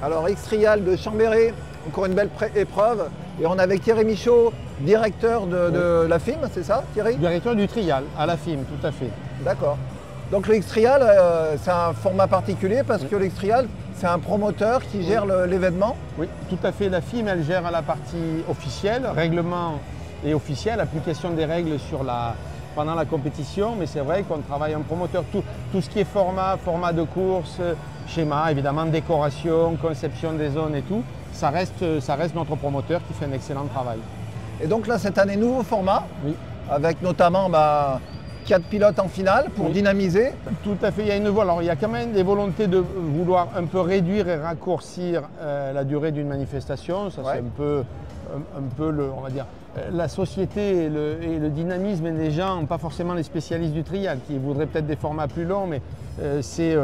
Alors X-Trial de Chambéry, encore une belle épreuve. Et on est avec Thierry Michaud, directeur de la FIM, c'est ça Thierry? Directeur du trial à la FIM, tout à fait. D'accord. Donc le X-Trial, c'est un format particulier parce que le X-Trial, c'est un promoteur qui gère l'événement. Oui, tout à fait. La FIM, elle gère la partie officielle, règlement et officiel, application des règles pendant la compétition. Mais c'est vrai qu'on travaille en promoteur. Tout ce qui est format de course, schéma, évidemment, décoration, conception des zones et tout, ça reste notre promoteur qui fait un excellent travail. Et donc là, cette année, nouveau format, oui, avec notamment 4 pilotes en finale pour dynamiser. Tout à fait, il y a une voie. Alors il y a quand même des volontés de vouloir un peu réduire et raccourcir la durée d'une manifestation. Ça c'est un peu on va dire, la société et le dynamisme des gens, pas forcément les spécialistes du trial, qui voudraient peut-être des formats plus longs, mais c'est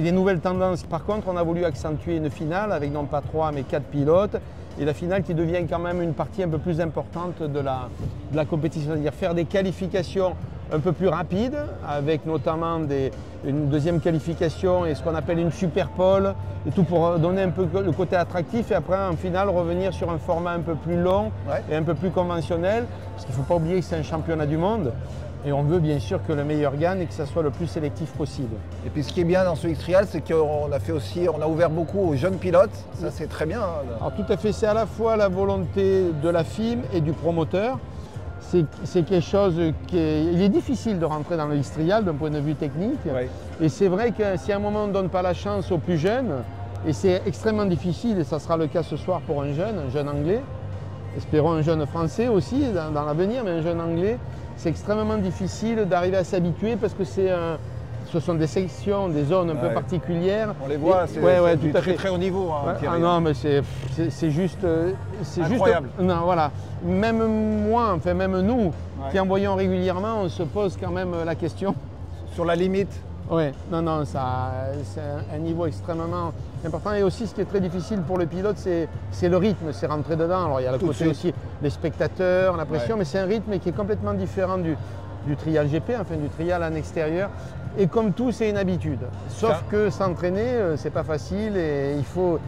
des nouvelles tendances. Par contre, on a voulu accentuer une finale avec non pas 3 mais 4 pilotes. Et la finale qui devient quand même une partie un peu plus importante de la compétition, c'est-à-dire faire des qualifications un peu plus rapides, avec notamment une deuxième qualification et ce qu'on appelle une super pole, et tout pour donner un peu le côté attractif, et après en finale revenir sur un format un peu plus long et un peu plus conventionnel, parce qu'il ne faut pas oublier que c'est un championnat du monde. Et on veut bien sûr que le meilleur gagne et que ça soit le plus sélectif possible. Et puis ce qui est bien dans ce X-Trial, c'est qu'on a ouvert beaucoup aux jeunes pilotes. Ça c'est très bien. Alors tout à fait, c'est à la fois la volonté de la FIM et du promoteur. C'est quelque chose il est difficile de rentrer dans le X-Trial d'un point de vue technique. Ouais. Et c'est vrai que si à un moment on ne donne pas la chance aux plus jeunes, et c'est extrêmement difficile, et ça sera le cas ce soir pour un jeune anglais, espérons un jeune français aussi dans l'avenir, mais un jeune anglais, c'est extrêmement difficile d'arriver à s'habituer parce que ce sont des sections, des zones un peu particulières. On les voit, c'est du très haut niveau. Hein, ah non, mais c'est juste incroyable. Non, voilà. Même moi, enfin même nous, qui en voyons régulièrement, on se pose quand même la question. Sur la limite. Oui, non, c'est un niveau extrêmement important. Et aussi, ce qui est très difficile pour le pilote, c'est le rythme, c'est rentrer dedans. Alors, il y a le côté aussi des spectateurs, la pression, mais c'est un rythme qui est complètement différent du trial GP, enfin du trial en extérieur. Et comme tout, c'est une habitude. Sauf que s'entraîner, c'est pas facile et il faut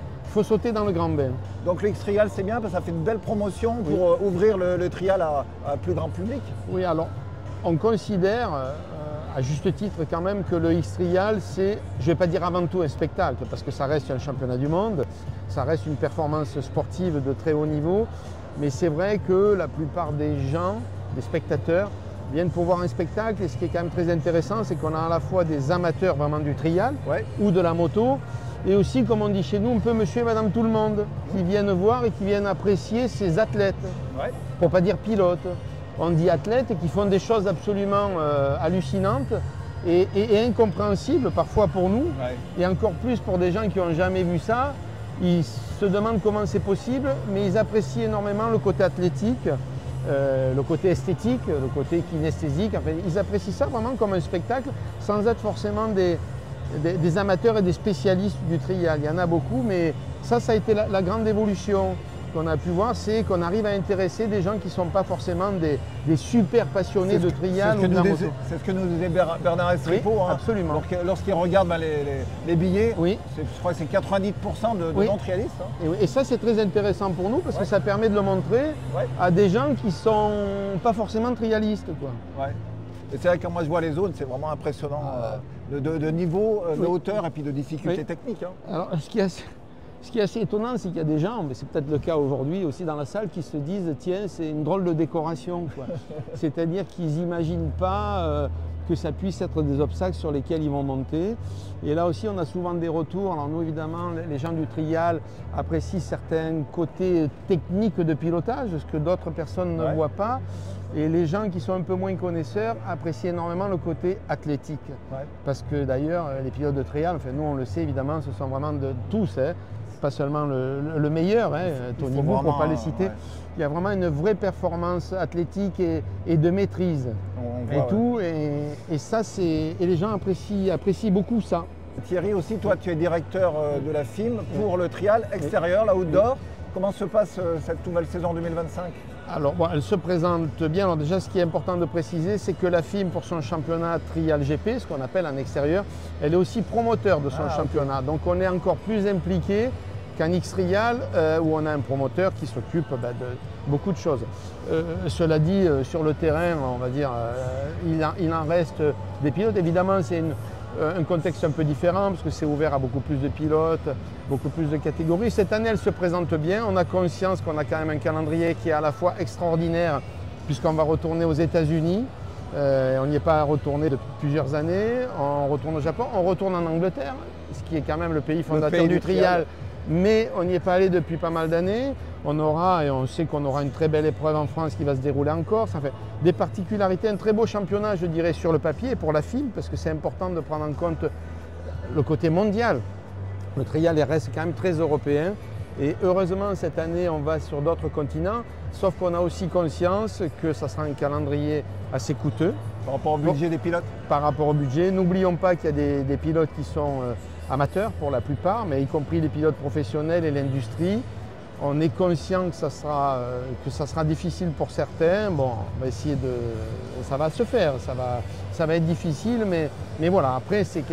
sauter dans le grand bain. Donc le X-Trial, c'est bien parce que ça fait une belle promotion pour ouvrir le trial à plus grand public. Oui, alors, on considère à juste titre quand même que le X-Trial, c'est, je ne vais pas dire avant tout un spectacle, parce que ça reste un championnat du monde, ça reste une performance sportive de très haut niveau, mais c'est vrai que la plupart des gens, des spectateurs, viennent pour voir un spectacle, et ce qui est quand même très intéressant, c'est qu'on a à la fois des amateurs vraiment du trial ou de la moto, et aussi, comme on dit chez nous, un peu monsieur et madame tout le monde, qui viennent voir et qui viennent apprécier ces athlètes, pour ne pas dire pilotes. On dit athlètes qui font des choses absolument hallucinantes et incompréhensibles parfois pour nous, et encore plus pour des gens qui n'ont jamais vu ça. Ils se demandent comment c'est possible, mais ils apprécient énormément le côté athlétique, le côté esthétique, le côté kinesthésique. Enfin, ils apprécient ça vraiment comme un spectacle sans être forcément des amateurs et des spécialistes du trial. Il y en a beaucoup, mais ça a été la grande évolution qu'on a pu voir, c'est qu'on arrive à intéresser des gens qui ne sont pas forcément des super passionnés de trial ou de la moto. C'est ce que nous disait Bernard Estripo. Oui, absolument. Lorsqu'il regarde les billets, je crois que c'est 90% de non-trialistes. Hein. Et ça, c'est très intéressant pour nous parce que ça permet de le montrer à des gens qui ne sont pas forcément trialistes. Et c'est vrai que quand moi je vois les zones, c'est vraiment impressionnant de niveau, de hauteur et puis de difficulté technique. Hein. Alors, ce qui est assez étonnant, c'est qu'il y a des gens, mais c'est peut-être le cas aujourd'hui aussi dans la salle, qui se disent « tiens, c'est une drôle de décoration ». C'est-à-dire qu'ils n'imaginent pas que ça puisse être des obstacles sur lesquels ils vont monter. Et là aussi, on a souvent des retours. Alors nous, évidemment, les gens du trial apprécient certains côtés techniques de pilotage, ce que d'autres personnes ne voient pas. Et les gens qui sont un peu moins connaisseurs apprécient énormément le côté athlétique. Parce que d'ailleurs, les pilotes de trial, enfin nous on le sait évidemment, ce sont vraiment de tous, pas seulement le meilleur, Tony Bou, pour ne pas les citer. Il y a vraiment une vraie performance athlétique et de maîtrise. Et ça, et les gens apprécient beaucoup ça. Thierry aussi, toi tu es directeur de la FIM pour le trial extérieur, la outdoor. Comment se passe cette nouvelle saison 2025 ? Alors, bon, elle se présente bien. Alors déjà, ce qui est important de préciser, c'est que la FIM, pour son championnat Trial GP, ce qu'on appelle en extérieur, elle est aussi promoteur de son championnat. Okay. Donc on est encore plus impliqué qu'en X-Trial, où on a un promoteur qui s'occupe de beaucoup de choses. Cela dit, sur le terrain, on va dire, il en reste des pilotes. Évidemment, c'est un contexte un peu différent parce que c'est ouvert à beaucoup plus de pilotes, beaucoup plus de catégories. Cette année, elle se présente bien. On a conscience qu'on a quand même un calendrier qui est à la fois extraordinaire puisqu'on va retourner aux États-Unis. On n'y est pas retourné depuis plusieurs années. On retourne au Japon, on retourne en Angleterre, ce qui est quand même le pays fondateur du trial. Mais on n'y est pas allé depuis pas mal d'années. On aura, et on sait qu'on aura une très belle épreuve en France qui va se dérouler en Corse. Ça fait des particularités, un très beau championnat, je dirais, sur le papier pour la FIM, parce que c'est important de prendre en compte le côté mondial. Le trial reste quand même très européen. Et heureusement, cette année, on va sur d'autres continents, sauf qu'on a aussi conscience que ça sera un calendrier assez coûteux. Par rapport au budget des pilotes? Par rapport au budget. N'oublions pas qu'il y a des pilotes qui sont amateurs pour la plupart, mais y compris les pilotes professionnels et l'industrie. On est conscient que ça sera difficile pour certains. Bon, on va essayer de... Ça va se faire, ça va être difficile, mais voilà. Après, c'est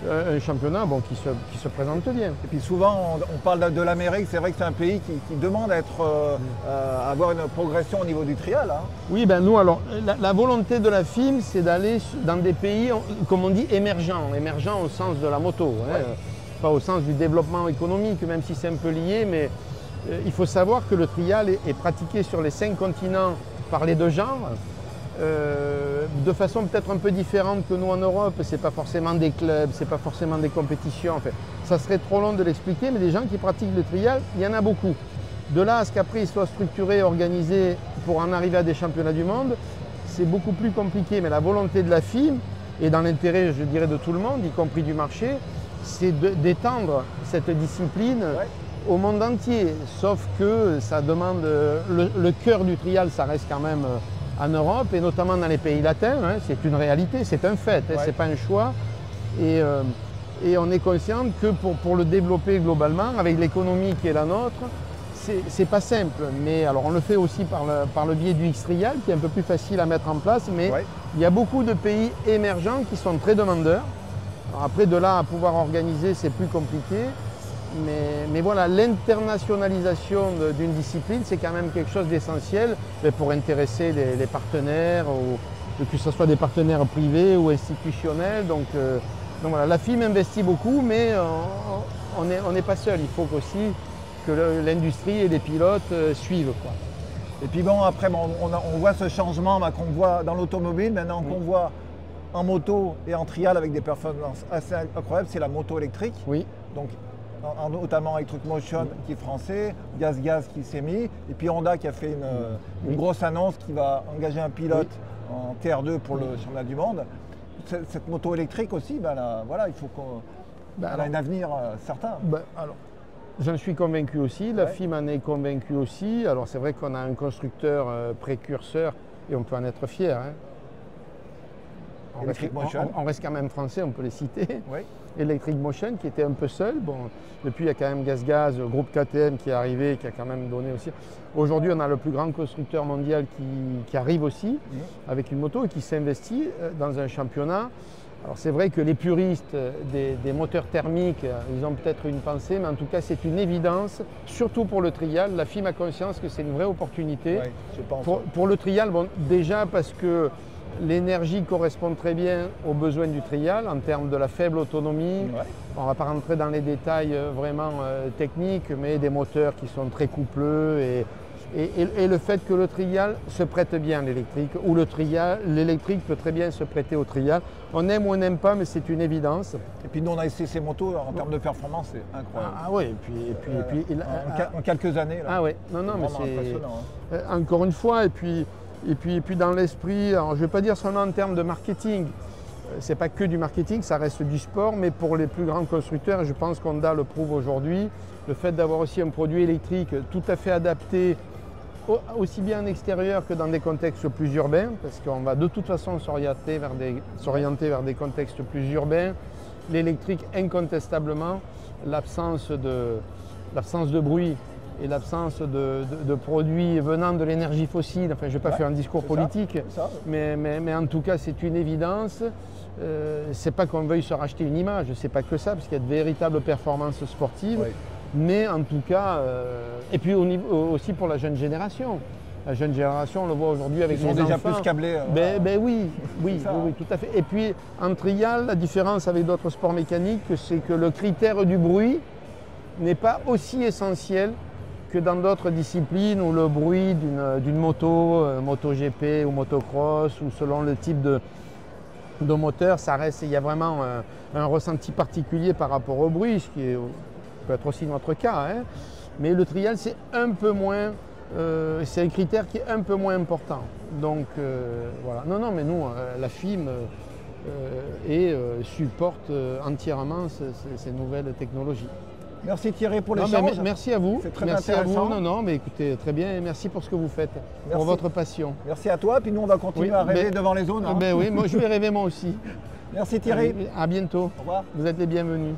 un championnat qui se présente bien. Et puis souvent, on parle de l'Amérique. C'est vrai que c'est un pays qui demande à avoir une progression au niveau du trial. Hein. Oui, nous, alors, la volonté de la FIM, c'est d'aller dans des pays, comme on dit, émergents. Émergents au sens de la moto, ouais. Pas au sens du développement économique, même si c'est un peu lié, mais il faut savoir que le trial est pratiqué sur les 5 continents par les 2 genres, de façon peut-être un peu différente que nous en Europe. Ce n'est pas forcément des clubs, ce n'est pas forcément des compétitions. Enfin, ça serait trop long de l'expliquer, mais des gens qui pratiquent le trial, il y en a beaucoup. De là à ce qu'après ils soient structurés, organisés pour en arriver à des championnats du monde, c'est beaucoup plus compliqué. Mais la volonté de la FIM, et dans l'intérêt, je dirais, de tout le monde, y compris du marché, c'est d'étendre cette discipline au monde entier. Sauf que ça demande... Le cœur du trial, ça reste quand même en Europe, et notamment dans les pays latins. Hein, c'est une réalité, c'est un fait, ce n'est pas un choix. Et on est conscient que pour le développer globalement, avec l'économie qui est la nôtre, c'est pas simple. Mais alors on le fait aussi par le biais du X-Trial, qui est un peu plus facile à mettre en place, mais il y a beaucoup de pays émergents qui sont très demandeurs. Alors après, de là à pouvoir organiser, c'est plus compliqué. Mais voilà, l'internationalisation d'une discipline, c'est quand même quelque chose d'essentiel pour intéresser les partenaires, que ce soit des partenaires privés ou institutionnels. Donc voilà, la FIM investit beaucoup, mais on n'est pas seul. Il faut aussi que l'industrie et les pilotes suivent, quoi. Et puis bon, après, on voit ce changement qu'on voit dans l'automobile, maintenant qu'on voit en moto et en trial avec des performances assez incroyables, c'est la moto électrique. Oui. Donc, notamment Electric Motion qui est français, Gaz qui s'est mis, et puis Honda qui a fait une grosse annonce qui va engager un pilote en TR2 pour le championnat du monde. Cette moto électrique aussi, voilà, il faut qu'elle a un avenir certain. Alors, j'en suis convaincu aussi, la FIM en est convaincue aussi. Alors c'est vrai qu'on a un constructeur précurseur et on peut en être fier. Hein. On reste quand même français, on peut les citer. Oui. Electric Motion qui était un peu seul. Bon, depuis, il y a quand même Gaz, le groupe KTM qui est arrivé, qui a quand même donné aussi. Aujourd'hui, on a le plus grand constructeur mondial qui arrive aussi avec une moto et qui s'investit dans un championnat. Alors c'est vrai que les puristes des moteurs thermiques, ils ont peut-être une pensée, mais en tout cas, c'est une évidence, surtout pour le trial. La FIM a conscience que c'est une vraie opportunité. Oui, je pense. Pour le trial, déjà parce que l'énergie correspond très bien aux besoins du trial en termes de la faible autonomie. On ne va pas rentrer dans les détails vraiment techniques, mais des moteurs qui sont très coupleux et le fait que le trial se prête bien à l'électrique, ou l'électrique peut très bien se prêter au trial. On aime ou on n'aime pas, mais c'est une évidence. Et puis nous, on a essayé ces motos en termes de performance, c'est incroyable. Ah oui, et puis en quelques années. Là, ah oui, non, mais c'est encore une fois, et puis dans l'esprit, je ne vais pas dire seulement en termes de marketing, c'est pas que du marketing, ça reste du sport, mais pour les plus grands constructeurs, et je pense qu'Honda le prouve aujourd'hui, le fait d'avoir aussi un produit électrique tout à fait adapté, aussi bien en extérieur que dans des contextes plus urbains, parce qu'on va de toute façon s'orienter vers des contextes plus urbains. L'électrique, incontestablement, l'absence de bruit et l'absence de produits venant de l'énergie fossile. Enfin, je ne vais pas faire un discours politique, mais en tout cas, c'est une évidence. C'est pas qu'on veuille se racheter une image, c'est pas que ça, parce qu'il y a de véritables performances sportives. Oui. Mais en tout cas, et puis aussi pour la jeune génération. La jeune génération, on le voit aujourd'hui avec les enfants. Ils sont déjà plus câblés. Oui, tout à fait. Et puis en trial, la différence avec d'autres sports mécaniques, c'est que le critère du bruit n'est pas aussi essentiel que dans d'autres disciplines où le bruit d'une moto, MotoGP ou motocross, ou selon le type de moteur, ça reste, il y a vraiment un ressenti particulier par rapport au bruit, ce qui peut être aussi notre cas. Hein. Mais le trial, c'est un peu moins, c'est un critère qui est un peu moins important. Donc voilà. Non, mais nous, la FIM supporte entièrement ces nouvelles technologies. Merci Thierry pour l'échange. Merci à vous. C'est très intéressant. Mais écoutez, très bien. Merci pour ce que vous faites, pour votre passion. Merci à toi. Puis nous, on va continuer à rêver devant les zones. Oui, moi je vais rêver moi aussi. Merci Thierry. À bientôt. Au revoir. Vous êtes les bienvenus.